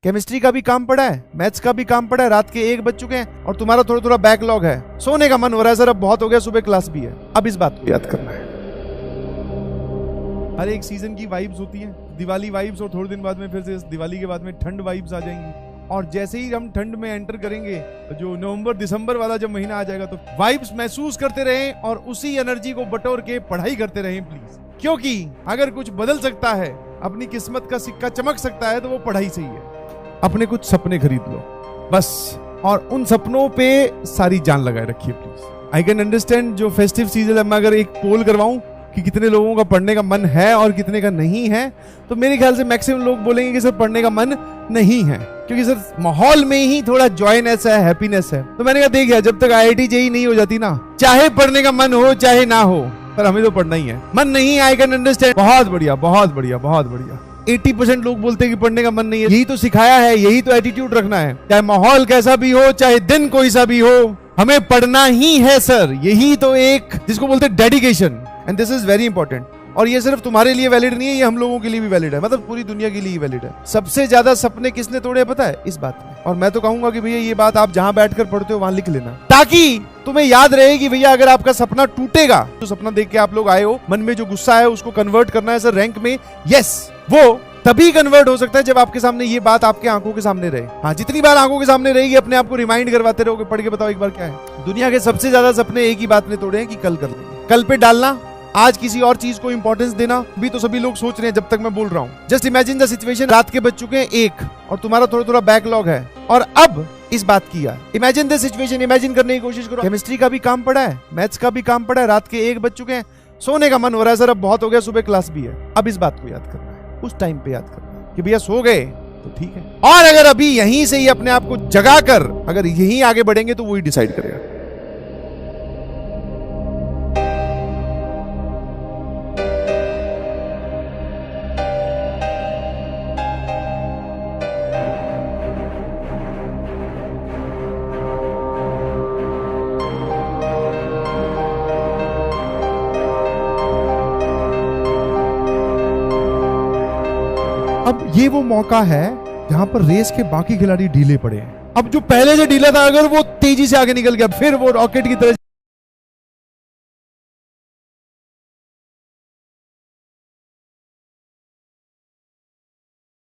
Chemistry का भी काम पड़ा है, मैथ्स का भी काम पड़ा है, रात के 1 बज चुके हैं और तुम्हारा थोड़ा थोड़ा बैकलॉग है, सोने का मन हो रहा है सर, अब बहुत हो गया, सुबह क्लास भी है। अब इस बात को याद करना है। हर एक सीजन की वाइब्स होती हैं, दिवाली वाइब्स, और थोड़े दिन बाद में फिर से दिवाली के बाद में ठंड वाइब्स आ जाएंगी। और जैसे ही हम ठंड में एंटर करेंगे, जो नवंबर दिसंबर वाला जब महीना आ जाएगा, तो वाइब्स महसूस करते रहें और उसी एनर्जी को बटोर के पढ़ाई करते रहें प्लीज। क्योंकि अगर कुछ बदल सकता है, अपनी किस्मत का सिक्का चमक सकता है, तो वो पढ़ाई से ही है। अपने कुछ सपने खरीद लो बस, और उन सपनों पे सारी जान लगाए रखिए प्लीज। आई कैन अंडरस्टैंड जो फेस्टिव सीजन है, मैं अगर एक पोल करवाऊं कि कितने लोगों का पढ़ने का मन है और कितने का नहीं है, तो मेरे ख्याल से मैक्सिमम लोग बोलेंगे कि सर पढ़ने का मन नहीं है, क्योंकि सर माहौल में ही थोड़ा जॉयनेस है, हैप्पीनेस है। तो मैंने कहा देखिए, जब तक IIT JEE नहीं हो जाती ना, चाहे पढ़ने का मन हो चाहे ना हो, पर हमें तो पढ़ना ही है। मन नहीं, आई कैन अंडरस्टैंड, बहुत बढ़िया बहुत बढ़िया बहुत बढ़िया। 80% लोग बोलते हैं कि पढ़ने का मन नहीं है, यही तो सिखाया है, यही तो एटीट्यूड रखना है, चाहे माहौल कैसा भी हो, चाहे दिन कोई सा भी हो, हमें पढ़ना ही है सर। यही तो एक जिसको बोलते हैं dedication, and this is very important. और ये सिर्फ तुम्हारे लिए वैलिड नहीं है, ये हम लोगों के लिए भी वैलिड है, मतलब पूरी दुनिया के लिए वैलिड है। सबसे ज्यादा सपने किसने तोड़े पता है? इस बात में। और मैं तो कहूंगा कि भैया ये बात आप जहां बैठकर पढ़ते हो वहां लिख लेना, ताकि तुम्हें याद रहे कि भैया अगर आपका सपना टूटेगा, तो सपना देख के आप लोग आए हो, मन में जो गुस्सा है उसको कन्वर्ट करना है सर रैंक में, यस, वो तभी कन्वर्ट हो सकता है जब आपके सामने ये बात आपके आंखों के सामने रहे। हाँ, जितनी बार आंखों के सामने रहेगी, अपने आप को रिमाइंड करवाते रहोगे, पढ़ के बताओ एक बार क्या है। दुनिया के सबसे ज्यादा सपने एक ही बात ने तोड़े हैं कि कल कर लेंगे, कल पे डालना, आज किसी और चीज को इंपॉर्टेंस देना। भी तो सभी लोग सोच रहे हैं जब तक मैं बोल रहा हूँ। जस्ट इमेजिन द सिचुएशन, रात के बज चुके हैं 1 और तुम्हारा थोड़ा थोड़ा बैकलॉग है, और अब इस बात की यार, इमेजिन द सिचुएशन, इमेजिन करने की कोशिश करो। केमिस्ट्री का भी काम पड़ा है, मैथ्स का भी काम पड़ा है, रात के 1 बज चुके हैं, सोने का मन हो रहा है सर, अब बहुत हो गया, सुबह क्लास भी है। अब इस बात को याद करना है, उस टाइम पे याद करना है कि भैया सो गए तो ठीक है, और अगर अभी यहीं से ही अपने आप को जगा कर अगर यहीं आगे बढ़ेंगे तो वही डिसाइड करेगा। अब ये वो मौका है जहां पर रेस के बाकी खिलाड़ी ढीले पड़े हैं। अब जो पहले से ढीला था, अगर वो तेजी से आगे निकल गया, फिर वो रॉकेट की तरह